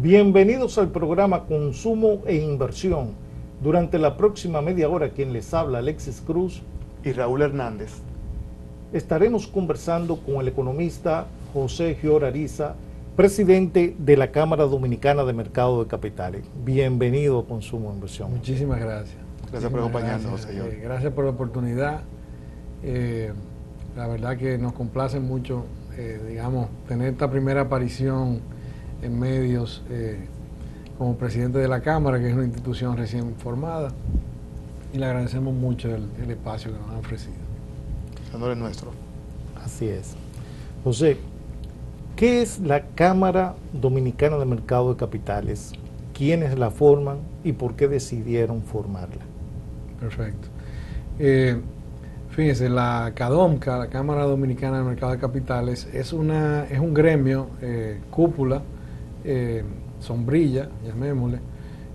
Bienvenidos al programa Consumo e Inversión. Durante la próxima media hora, quien les habla, Alexis Cruz y Raúl Hernández. Estaremos conversando con el economista José Gior Ariza, presidente de la Cámara Dominicana de Mercado de Capitales. Bienvenido a Consumo e Inversión. Muchísimas gracias. Gracias por acompañarnos, José Gior. Gracias por la oportunidad. La verdad que nos complace mucho, tener esta primera aparición en medios como presidente de la Cámara, que es una institución recién formada, y le agradecemos mucho el espacio que nos han ofrecido. El honor es nuestro. Así es. José, ¿qué es la Cámara Dominicana de Mercado de Capitales? ¿Quiénes la forman y por qué decidieron formarla? Perfecto. Fíjense, la CADOMCA, la Cámara Dominicana de Mercado de Capitales, es un gremio, cúpula, sombrilla, llamémosle,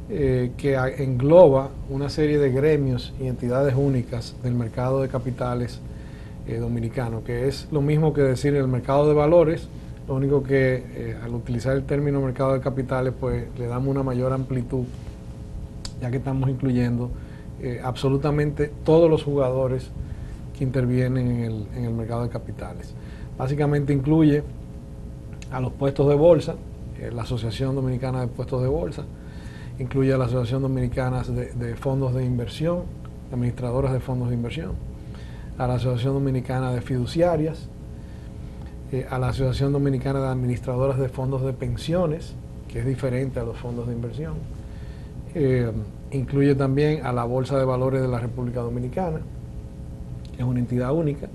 que engloba una serie de gremios y entidades únicas del mercado de capitales dominicano, que es lo mismo que decir el mercado de valores, lo único que al utilizar el término mercado de capitales, pues le damos una mayor amplitud, ya que estamos incluyendo absolutamente todos los jugadores que intervienen en el mercado de capitales. Básicamente incluye a los puestos de bolsa, la Asociación Dominicana de Puestos de Bolsa, incluye a la Asociación Dominicana de Fondos de Inversión, administradoras de fondos de inversión, a la Asociación Dominicana de Fiduciarias, a la Asociación Dominicana de Administradoras de Fondos de Pensiones, que es diferente a los fondos de inversión. Incluye también a la Bolsa de Valores de la República Dominicana, que es una entidad única.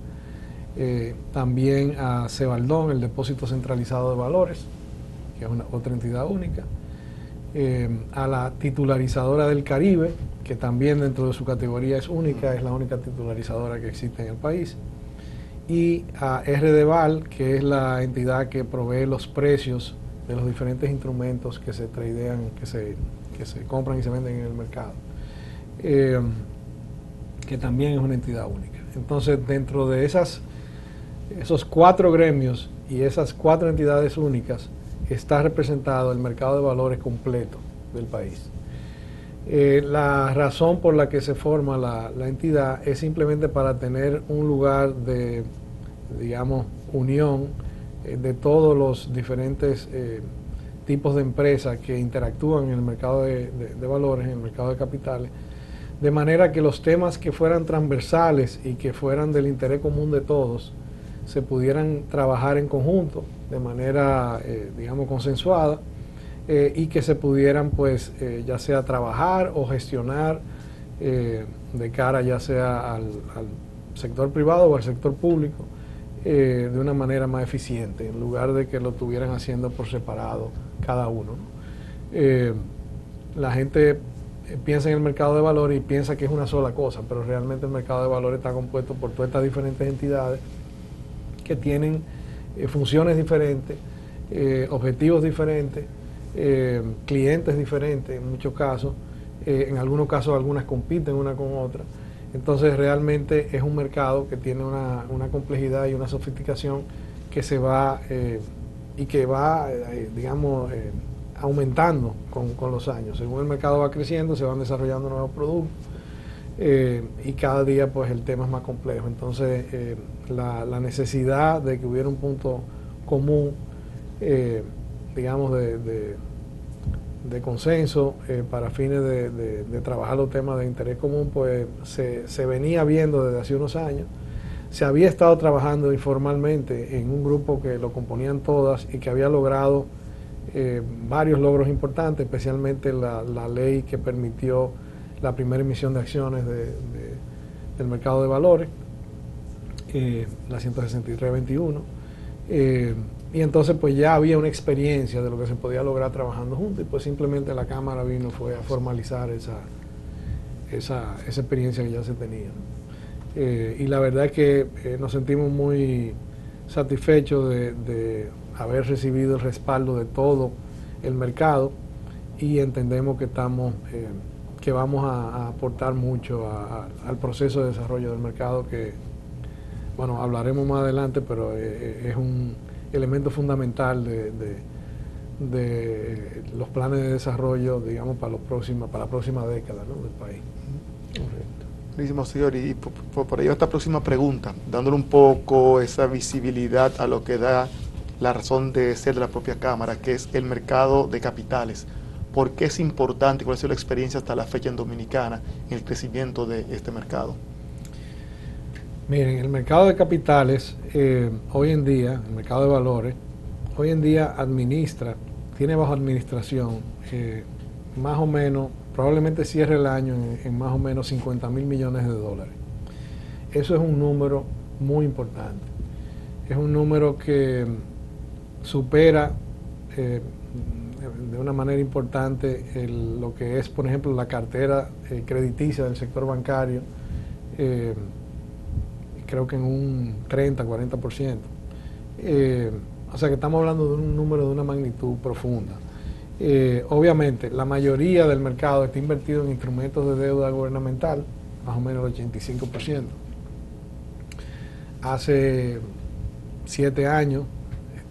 También a Cebaldón, el Depósito Centralizado de Valores, que es otra entidad única. A la Titularizadora del Caribe, que también dentro de su categoría es única, es la única titularizadora que existe en el país. Y a RDVAL, que es la entidad que provee los precios de los diferentes instrumentos que se tradean, que se compran y se venden en el mercado, que también es una entidad única. Entonces, dentro de esos 4 gremios y esas 4 entidades únicas, está representado el mercado de valores completo del país. La razón por la que se forma la entidad es simplemente para tener un lugar de, unión de todos los diferentes tipos de empresas que interactúan en el mercado de valores, en el mercado de capitales, de manera que los temas que fueran transversales y que fueran del interés común de todos se pudieran trabajar en conjunto de manera, consensuada, y que se pudieran, pues, ya sea trabajar o gestionar de cara ya sea al sector privado o al sector público de una manera más eficiente, en lugar de que lo estuvieran haciendo por separado cada uno, ¿no? La gente piensa en el mercado de valores y piensa que es una sola cosa, pero realmente el mercado de valores está compuesto por todas estas diferentes entidades que tienen funciones diferentes, objetivos diferentes, clientes diferentes en muchos casos, en algunos casos algunas compiten una con otra. Entonces realmente es un mercado que tiene una complejidad y una sofisticación que se va y que va, aumentando con los años. Según el mercado va creciendo, se van desarrollando nuevos productos y cada día pues el tema es más complejo. Entonces la necesidad de que hubiera un punto común, de consenso para fines de trabajar los temas de interés común, pues se venía viendo desde hace unos años. Se había estado trabajando informalmente en un grupo que lo componían todas y que había logrado varios logros importantes, especialmente la ley que permitió la primera emisión de acciones del mercado de valores, la 163-21. Y entonces pues ya había una experiencia de lo que se podía lograr trabajando juntos, y pues simplemente la Cámara fue a formalizar esa experiencia que ya se tenía. Y la verdad es que nos sentimos muy satisfechos de haber recibido el respaldo de todo el mercado, y entendemos que vamos a aportar mucho al proceso de desarrollo del mercado, que, bueno, hablaremos más adelante, pero es un elemento fundamental de los planes de desarrollo, digamos, para la próxima década, ¿no?, del país. Correcto. Buenísimo, señor. Y por ello esta próxima pregunta, dándole un poco esa visibilidad a lo que da la razón de ser de la propia Cámara, que es el mercado de capitales. ¿Por qué es importante? ¿Cuál ha sido la experiencia hasta la fecha en Dominicana en el crecimiento de este mercado? Miren, el mercado de capitales, hoy en día, el mercado de valores, hoy en día tiene bajo administración más o menos, probablemente cierre el año en más o menos 50.000 millones de dólares. Eso es un número muy importante. Es un número que supera de una manera importante lo que es, por ejemplo, la cartera crediticia del sector bancario, creo que en un 30-40%. O sea que estamos hablando de un número de una magnitud profunda. Obviamente, la mayoría del mercado está invertido en instrumentos de deuda gubernamental, más o menos el 85%. Hace 7 años,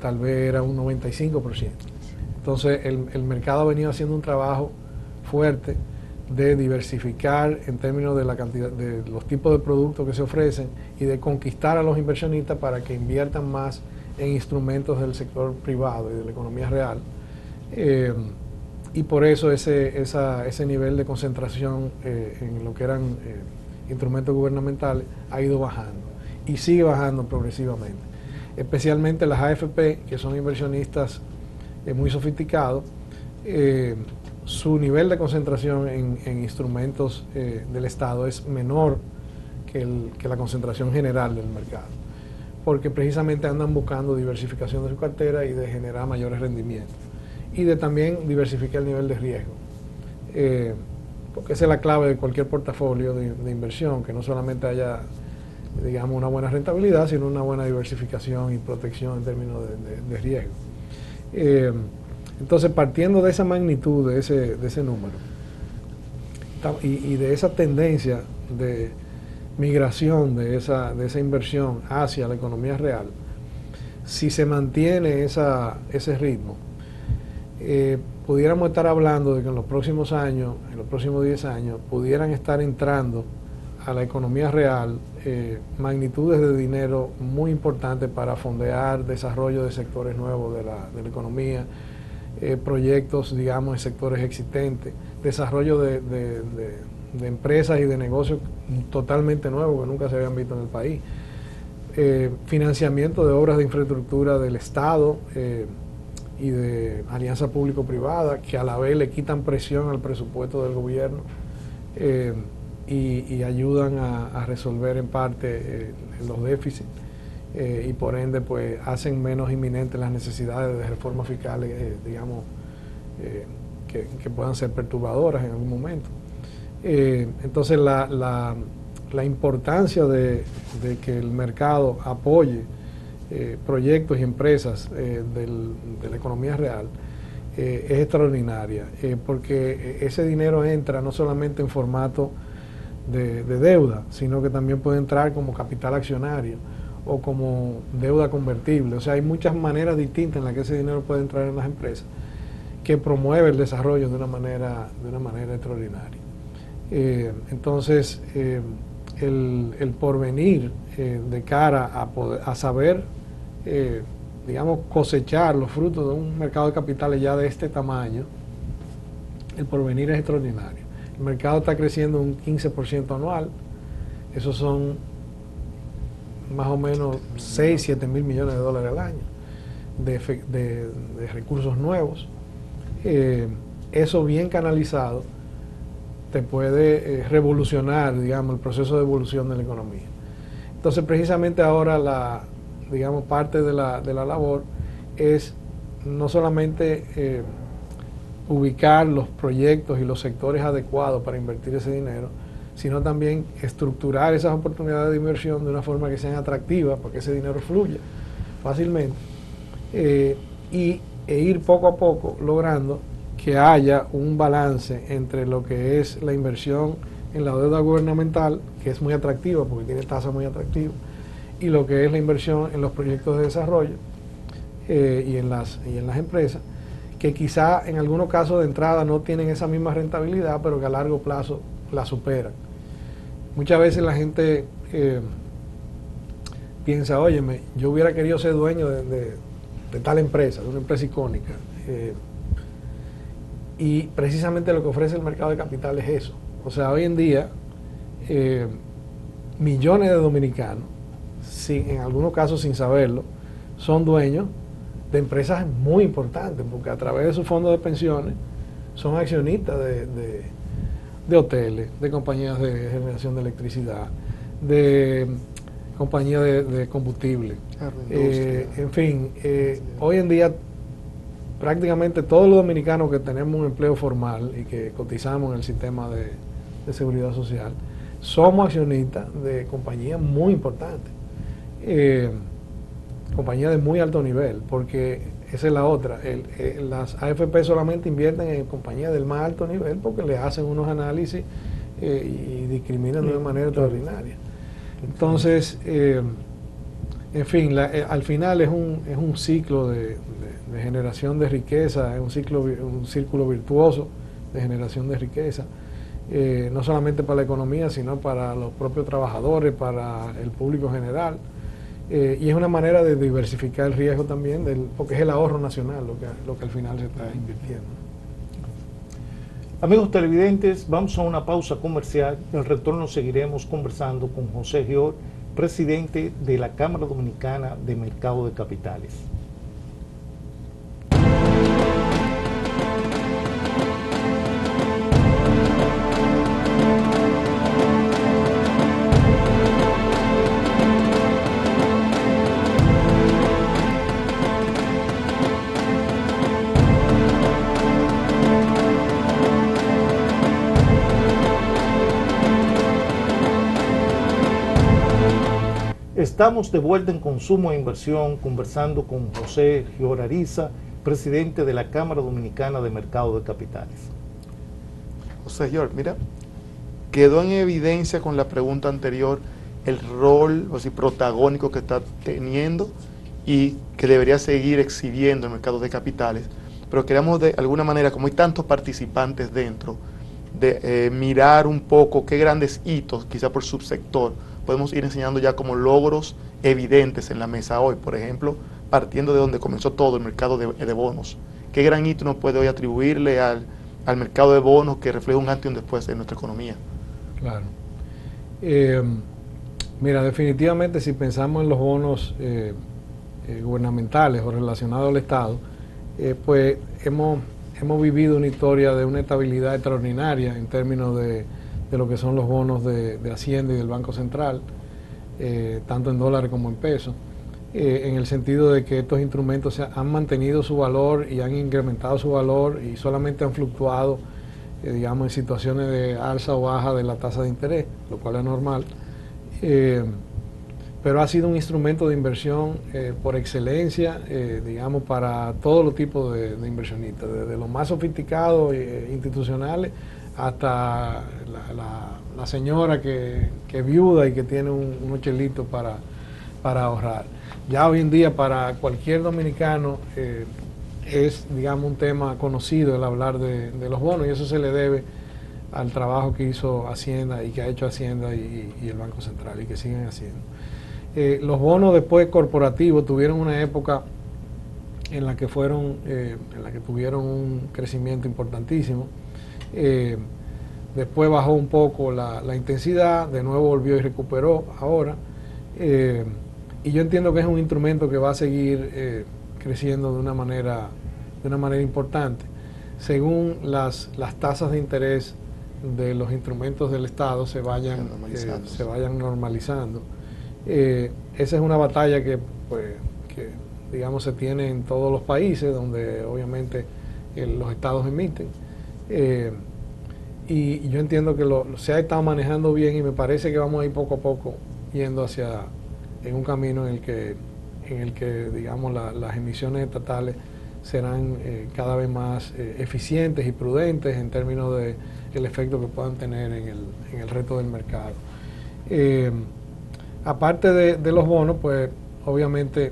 tal vez era un 95%. Entonces, el mercado ha venido haciendo un trabajo fuerte de diversificar en términos de la cantidad de los tipos de productos que se ofrecen y de conquistar a los inversionistas para que inviertan más en instrumentos del sector privado y de la economía real. Y por eso ese nivel de concentración en lo que eran instrumentos gubernamentales ha ido bajando y sigue bajando progresivamente. Especialmente las AFP, que son inversionistas muy sofisticados, su nivel de concentración en instrumentos del Estado es menor que la concentración general del mercado, porque precisamente andan buscando diversificación de su cartera y de generar mayores rendimientos y de también diversificar el nivel de riesgo, porque esa es la clave de cualquier portafolio de inversión, que no solamente haya, digamos, una buena rentabilidad, sino una buena diversificación y protección en términos de riesgo. Entonces, partiendo de esa magnitud, de ese número, y de esa tendencia de migración de esa inversión hacia la economía real, si se mantiene ese ritmo, pudiéramos estar hablando de que en los próximos años, en los próximos 10 años, pudieran estar entrando a la economía real magnitudes de dinero muy importantes para fondear desarrollo de sectores nuevos de la economía, proyectos, digamos, en sectores existentes, desarrollo de empresas y de negocios totalmente nuevos que nunca se habían visto en el país, financiamiento de obras de infraestructura del Estado y de alianza público-privada, que a la vez le quitan presión al presupuesto del gobierno y ayudan a resolver en parte los déficits. Y por ende pues hacen menos inminentes las necesidades de reformas fiscales, digamos, que puedan ser perturbadoras en algún momento. Entonces la importancia de que el mercado apoye proyectos y empresas de la economía real es extraordinaria, porque ese dinero entra no solamente en formato de deuda, sino que también puede entrar como capital accionario o como deuda convertible. O sea, hay muchas maneras distintas en las que ese dinero puede entrar en las empresas que promueve el desarrollo de una manera extraordinaria. Entonces, el porvenir de cara a saber, digamos, cosechar los frutos de un mercado de capitales ya de este tamaño, el porvenir es extraordinario. El mercado está creciendo un 15% anual. Esos son más o menos 6-7 mil millones de dólares al año de recursos nuevos. Eso bien canalizado te puede revolucionar, digamos, el proceso de evolución de la economía. Entonces, precisamente ahora digamos, parte de la labor es no solamente ubicar los proyectos y los sectores adecuados para invertir ese dinero, sino también estructurar esas oportunidades de inversión de una forma que sean atractivas, para que ese dinero fluya fácilmente, e ir poco a poco logrando que haya un balance entre lo que es la inversión en la deuda gubernamental, que es muy atractiva porque tiene tasas muy atractivas, y lo que es la inversión en los proyectos de desarrollo y en las empresas, que quizá en algunos casos de entrada no tienen esa misma rentabilidad, pero que a largo plazo la superan. Muchas veces la gente piensa, óyeme, yo hubiera querido ser dueño de tal empresa, de una empresa icónica. Y precisamente lo que ofrece el mercado de capital es eso. O sea, hoy en día, millones de dominicanos, en algunos casos sin saberlo, son dueños de empresas muy importantes, porque a través de sus fondos de pensiones son accionistas de hoteles, de compañías de generación de electricidad, de compañías de combustible. En fin, hoy en día prácticamente todos los dominicanos que tenemos un empleo formal y que cotizamos en el sistema de seguridad social, somos accionistas de compañías muy importantes, compañías de muy alto nivel, porque esa es la otra. Las AFP solamente invierten en compañías del más alto nivel porque le hacen unos análisis y discriminan de una manera extraordinaria. Entonces, en fin, al final es un ciclo de generación de riqueza, es un círculo virtuoso de generación de riqueza, no solamente para la economía, sino para los propios trabajadores, para el público general. Y es una manera de diversificar el riesgo también, porque es el ahorro nacional lo que al final se está invirtiendo. Amigos televidentes, vamos a una pausa comercial. En el retorno seguiremos conversando con José Gior, presidente de la Cámara Dominicana de Mercado de Capitales. Estamos de vuelta en Consumo e Inversión, conversando con José Gior Ariza, presidente de la Cámara Dominicana de Mercado de Capitales. José Gior, mira, quedó en evidencia con la pregunta anterior el rol protagónico que está teniendo y que debería seguir exhibiendo el mercado de capitales, pero queremos de alguna manera, como hay tantos participantes dentro, de mirar un poco qué grandes hitos, quizá por subsector, podemos ir enseñando ya como logros evidentes en la mesa hoy. Por ejemplo, partiendo de donde comenzó todo, el mercado de bonos. ¿Qué gran hito nos puede hoy atribuirle al mercado de bonos que refleja un antes y un después en nuestra economía? Claro. Mira, definitivamente si pensamos en los bonos gubernamentales o relacionados al Estado, pues hemos vivido una historia de una estabilidad extraordinaria en términos de lo que son los bonos de Hacienda y del Banco Central, tanto en dólares como en pesos, en el sentido de que estos instrumentos han mantenido su valor y han incrementado su valor y solamente han fluctuado, digamos, en situaciones de alza o baja de la tasa de interés, lo cual es normal, pero ha sido un instrumento de inversión por excelencia, digamos, para todos los tipos de inversionistas, desde los más sofisticados institucionales hasta la señora que viuda y que tiene unos chelitos para ahorrar. Ya hoy en día para cualquier dominicano es, digamos, un tema conocido el hablar de los bonos, y eso se le debe al trabajo que hizo Hacienda y que ha hecho Hacienda y el Banco Central y que siguen haciendo. Los bonos después corporativos tuvieron una época en la que tuvieron un crecimiento importantísimo. Después bajó un poco la intensidad, de nuevo volvió y recuperó ahora, y yo entiendo que es un instrumento que va a seguir creciendo de una manera importante, según las tasas de interés de los instrumentos del Estado se vayan normalizando. Esa es una batalla que digamos se tiene en todos los países donde obviamente los estados emiten. Y yo entiendo que se ha estado manejando bien y me parece que vamos a ir poco a poco yendo en un camino en el que digamos las emisiones estatales serán cada vez más eficientes y prudentes en términos del efecto que puedan tener en el resto del mercado. Aparte de los bonos, pues obviamente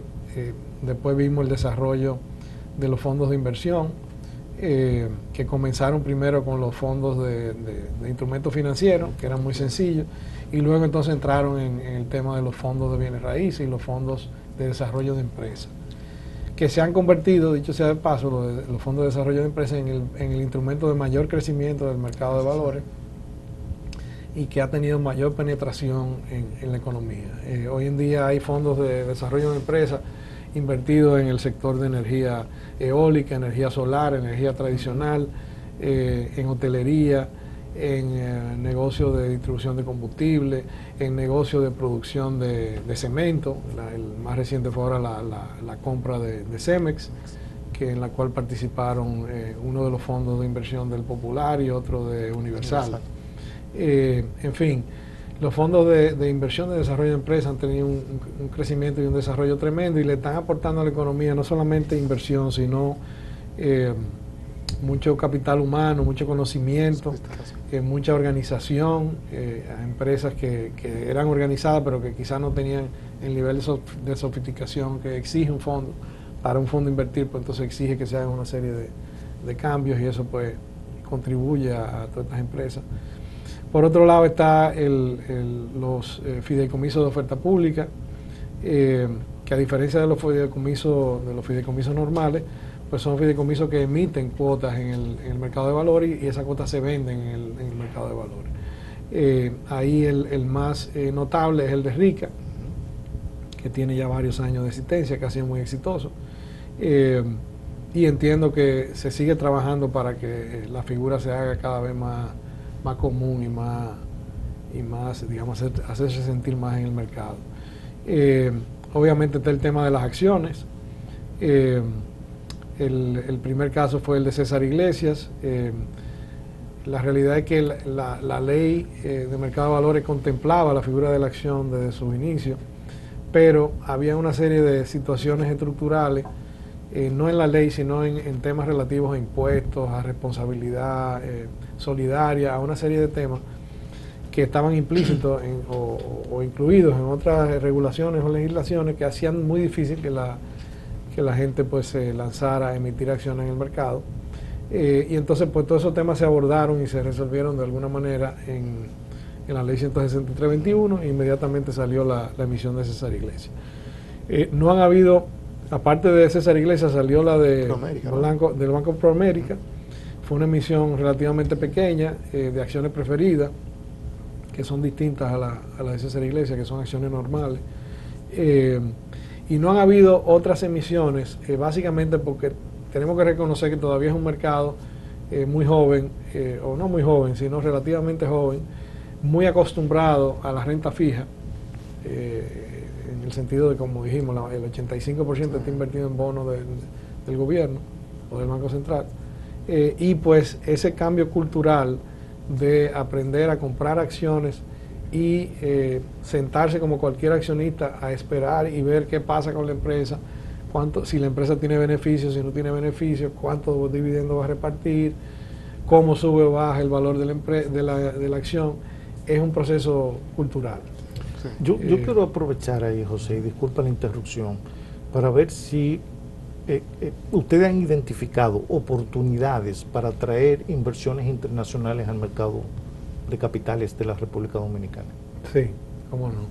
después vimos el desarrollo de los fondos de inversión, que comenzaron primero con los fondos de instrumentos financieros, que eran muy sencillos, y luego entonces entraron en el tema de los fondos de bienes raíces y los fondos de desarrollo de empresas, que se han convertido, dicho sea de paso, los fondos de desarrollo de empresas en el instrumento de mayor crecimiento del mercado de valores y que ha tenido mayor penetración en la economía. Hoy en día hay fondos de desarrollo de empresas invertidos en el sector de energía eólica, energía solar, energía tradicional, en hotelería, en negocios de distribución de combustible, en negocios de producción de cemento. El más reciente fue ahora la compra de Cemex, en la cual participaron uno de los fondos de inversión del Popular y otro de Universal. En fin, los fondos de inversión de desarrollo de empresas han tenido un crecimiento y un desarrollo tremendo y le están aportando a la economía no solamente inversión, sino mucho capital humano, mucho conocimiento, mucha organización, a empresas que eran organizadas pero que quizás no tenían el nivel de sofisticación que exige un fondo. Para un fondo invertir, pues entonces exige que se hagan una serie de cambios y eso pues contribuye a todas estas empresas. Por otro lado está los fideicomisos de oferta pública, que a diferencia de los fideicomisos normales, pues son fideicomisos que emiten cuotas en el mercado de valores y esas cuotas se venden en el mercado de valores. Ahí el más notable es el de RICA, que tiene ya varios años de existencia, que ha sido muy exitoso. Y entiendo que se sigue trabajando para que la figura se haga cada vez más común y más, digamos, hacerse sentir más en el mercado. Obviamente está el tema de las acciones. El primer caso fue el de César Iglesias. La realidad es que la ley de mercado de valores contemplaba la figura de la acción desde sus inicios, pero había una serie de situaciones estructurales, no en la ley, sino en temas relativos a impuestos, a responsabilidad solidaria, a una serie de temas que estaban implícitos o incluidos en otras regulaciones o legislaciones que hacían muy difícil que la gente pues se lanzara a emitir acciones en el mercado. Y entonces pues todos esos temas se abordaron y se resolvieron de alguna manera en la ley 163/21 e inmediatamente salió la emisión de César Iglesias. No han habido, aparte de César Iglesias, salió la del Banco Proamérica. Fue una emisión relativamente pequeña de acciones preferidas, que son distintas a la de César Iglesias, que son acciones normales. Y no han habido otras emisiones, básicamente porque tenemos que reconocer que todavía es un mercado muy joven, o no muy joven, sino relativamente joven, muy acostumbrado a la renta fija, en el sentido de, como dijimos, el 85% está invertido en bonos del gobierno o del Banco Central, y pues ese cambio cultural de aprender a comprar acciones y sentarse como cualquier accionista a esperar y ver qué pasa con la empresa, si la empresa tiene beneficios, si no tiene beneficios, cuántos dividendos va a repartir, cómo sube o baja el valor de la acción, es un proceso cultural. Sí. Yo quiero aprovechar ahí, José, y disculpa la interrupción, para ver si ustedes han identificado oportunidades para atraer inversiones internacionales al mercado de capitales de la República Dominicana. Sí, cómo no.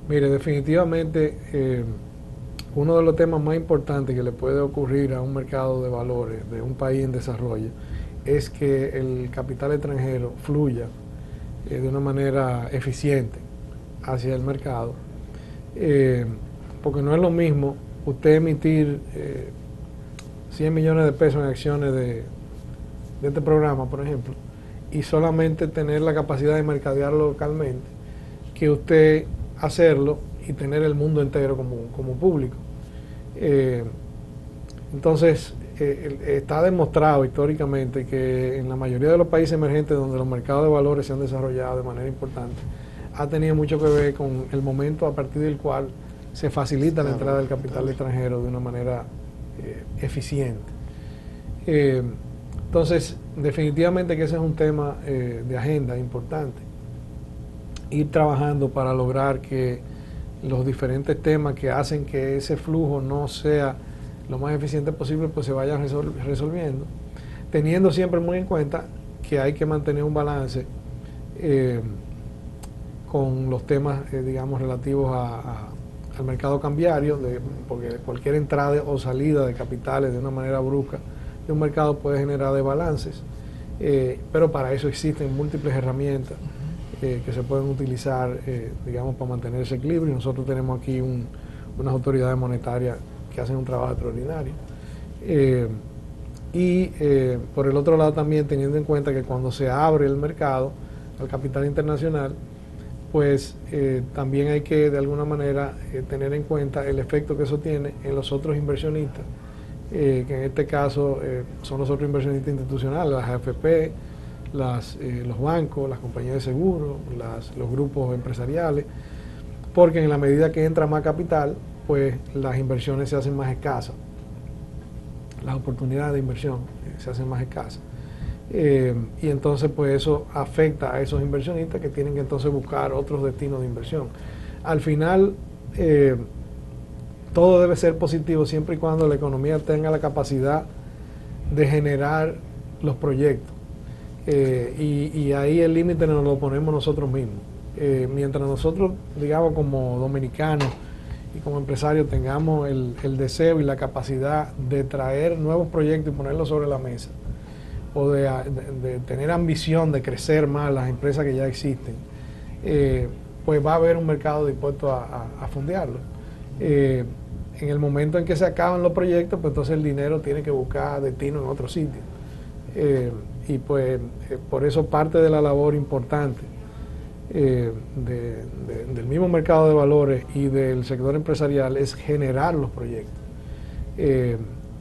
Mire, definitivamente uno de los temas más importantes que le puede ocurrir a un mercado de valores de un país en desarrollo es que el capital extranjero fluya de una manera eficiente hacia el mercado, porque no es lo mismo usted emitir 100 millones de pesos en acciones de este programa, por ejemplo, y solamente tener la capacidad de mercadearlo localmente, que usted hacerlo y tener el mundo entero como público. Entonces, está demostrado históricamente que en la mayoría de los países emergentes donde los mercados de valores se han desarrollado de manera importante, ha tenido mucho que ver con el momento a partir del cual se facilita la entrada del capital extranjero de una manera eficiente. Entonces, definitivamente que ese es un tema de agenda importante. Ir trabajando para lograr que los diferentes temas que hacen que ese flujo no sea lo más eficiente posible, pues se vayan resolviendo, teniendo siempre muy en cuenta que hay que mantener un balance con los temas, digamos, relativos al mercado cambiario, porque cualquier entrada o salida de capitales de una manera brusca de un mercado puede generar desbalances, pero para eso existen múltiples herramientas que se pueden utilizar, digamos, para mantener ese equilibrio. Nosotros tenemos aquí unas autoridades monetarias que hacen un trabajo extraordinario. Por el otro lado también, teniendo en cuenta que cuando se abre el mercado al capital internacional, pues también hay que de alguna manera tener en cuenta el efecto que eso tiene en los otros inversionistas, que en este caso son los otros inversionistas institucionales, las AFP, los bancos, las compañías de seguro, los grupos empresariales, porque en la medida que entra más capital, pues las inversiones se hacen más escasas, las oportunidades de inversión se hacen más escasas. Y entonces pues eso afecta a esos inversionistas que tienen que entonces buscar otros destinos de inversión. Al final todo debe ser positivo siempre y cuando la economía tenga la capacidad de generar los proyectos, y ahí el límite nos lo ponemos nosotros mismos. Mientras nosotros, digamos, como dominicanos y como empresarios tengamos el deseo y la capacidad de traer nuevos proyectos y ponerlos sobre la mesa, o de tener ambición de crecer más las empresas que ya existen, pues va a haber un mercado dispuesto a fondearlo. En el momento en que se acaban los proyectos, pues entonces el dinero tiene que buscar destino en otro sitio. Y pues por eso parte de la labor importante del mismo mercado de valores y del sector empresarial es generar los proyectos,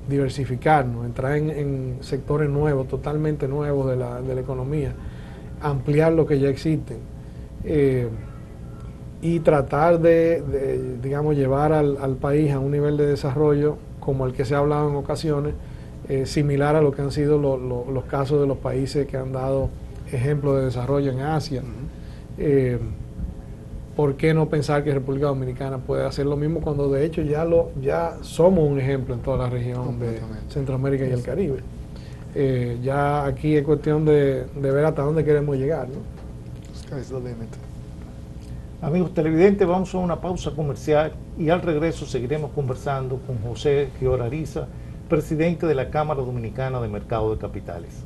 diversificarnos, entrar en sectores nuevos, totalmente nuevos de la economía, ampliar lo que ya existen, y tratar digamos, llevar al país a un nivel de desarrollo como el que se ha hablado en ocasiones, similar a lo que han sido los casos de los países que han dado ejemplos de desarrollo en Asia. ¿Por qué no pensar que República Dominicana puede hacer lo mismo cuando de hecho ya somos un ejemplo en toda la región de Centroamérica y el Caribe? Ya aquí es cuestión de ver hasta dónde queremos llegar, ¿no? Amigos televidentes, vamos a una pausa comercial y al regreso seguiremos conversando con José Gior Ariza, presidente de la Cámara Dominicana de Mercado de Capitales.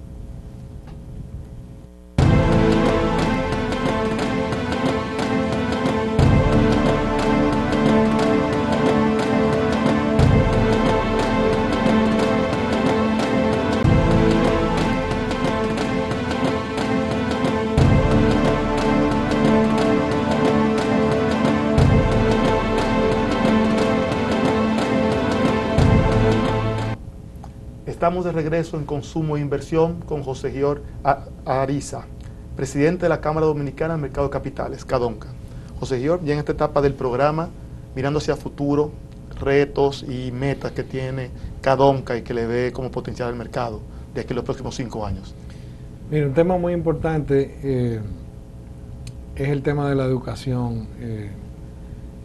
Estamos de regreso en Consumo e Inversión con José Gior Ariza, presidente de la Cámara Dominicana de Mercado de Capitales, CADOMCA. José Gior, ya en esta etapa del programa, mirando hacia futuro, retos y metas que tiene CADOMCA y que le ve como potencial al mercado de aquí a los próximos 5 años. Mira, un tema muy importante es el tema de la educación,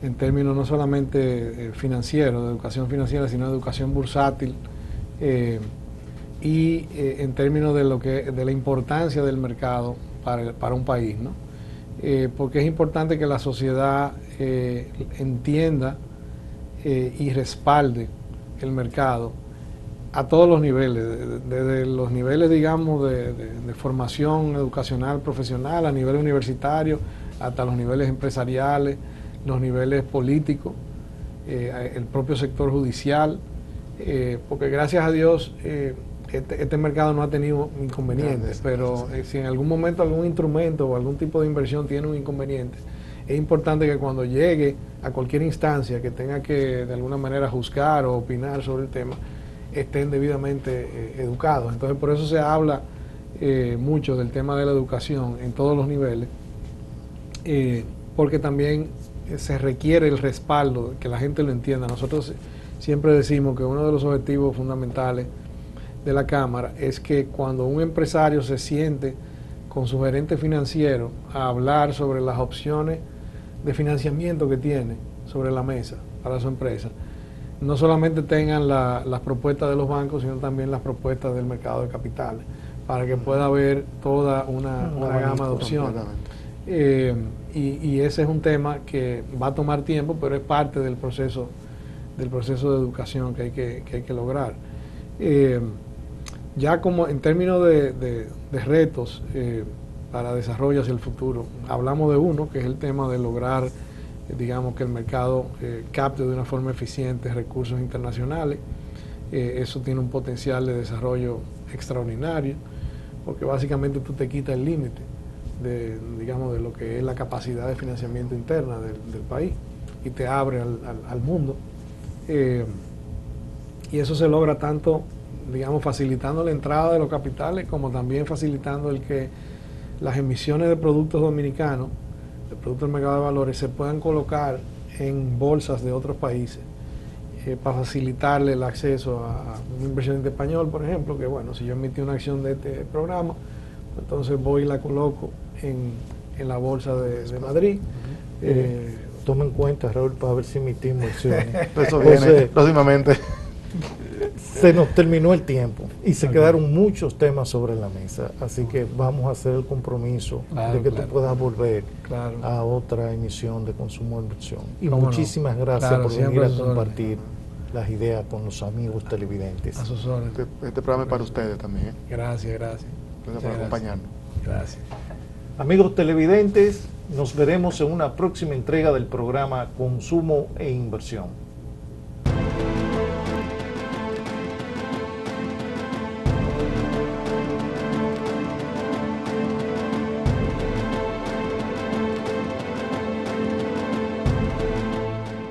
en términos no solamente financieros, de educación financiera, sino de educación bursátil, y en términos de la importancia del mercado para un país, ¿no? Porque es importante que la sociedad entienda y respalde el mercado a todos los niveles, desde los niveles, digamos, de formación educacional profesional, a nivel universitario, hasta los niveles empresariales, los niveles políticos, el propio sector judicial, porque gracias a Dios este mercado no ha tenido inconvenientes, pero si en algún momento algún instrumento o algún tipo de inversión tiene un inconveniente, es importante que cuando llegue a cualquier instancia que tenga que de alguna manera juzgar o opinar sobre el tema, estén debidamente educados. Entonces por eso se habla mucho del tema de la educación en todos los niveles, porque también se requiere el respaldo, que la gente lo entienda. Nosotros siempre decimos que uno de los objetivos fundamentales de la Cámara es que cuando un empresario se siente con su gerente financiero a hablar sobre las opciones de financiamiento que tiene sobre la mesa para su empresa, no solamente tengan las propuestas de los bancos, sino también las propuestas del mercado de capitales, para que pueda haber toda una gama de opciones. Y ese es un tema que va a tomar tiempo, pero es parte del proceso de educación que hay que lograr. Ya como en términos de retos para desarrollo hacia el futuro, hablamos de uno, que es el tema de lograr, digamos, que el mercado capte de una forma eficiente recursos internacionales. Eso tiene un potencial de desarrollo extraordinario, porque básicamente tú te quitas el límite digamos, de lo que es la capacidad de financiamiento interna del país y te abre al mundo. Y eso se logra tanto, digamos, facilitando la entrada de los capitales, como también facilitando el que las emisiones de productos dominicanos, de productos del mercado de valores, se puedan colocar en bolsas de otros países para facilitarle el acceso a un inversionista español, por ejemplo, que bueno, si yo emití una acción de este programa, entonces voy y la coloco en la bolsa de Madrid. Toma en cuenta, Raúl, para ver si emitimos acciones. Eso viene próximamente. Se nos terminó el tiempo y se quedaron muchos temas sobre la mesa, así que vamos a hacer el compromiso de que tú puedas volver a otra emisión de Consumo de Inversión. Y muchísimas gracias por venir a compartir las ideas con los amigos televidentes. A sus órdenes. Este programa es para ustedes también. Gracias. Gracias por acompañarnos. Gracias. Amigos televidentes, nos veremos en una próxima entrega del programa Consumo e Inversión.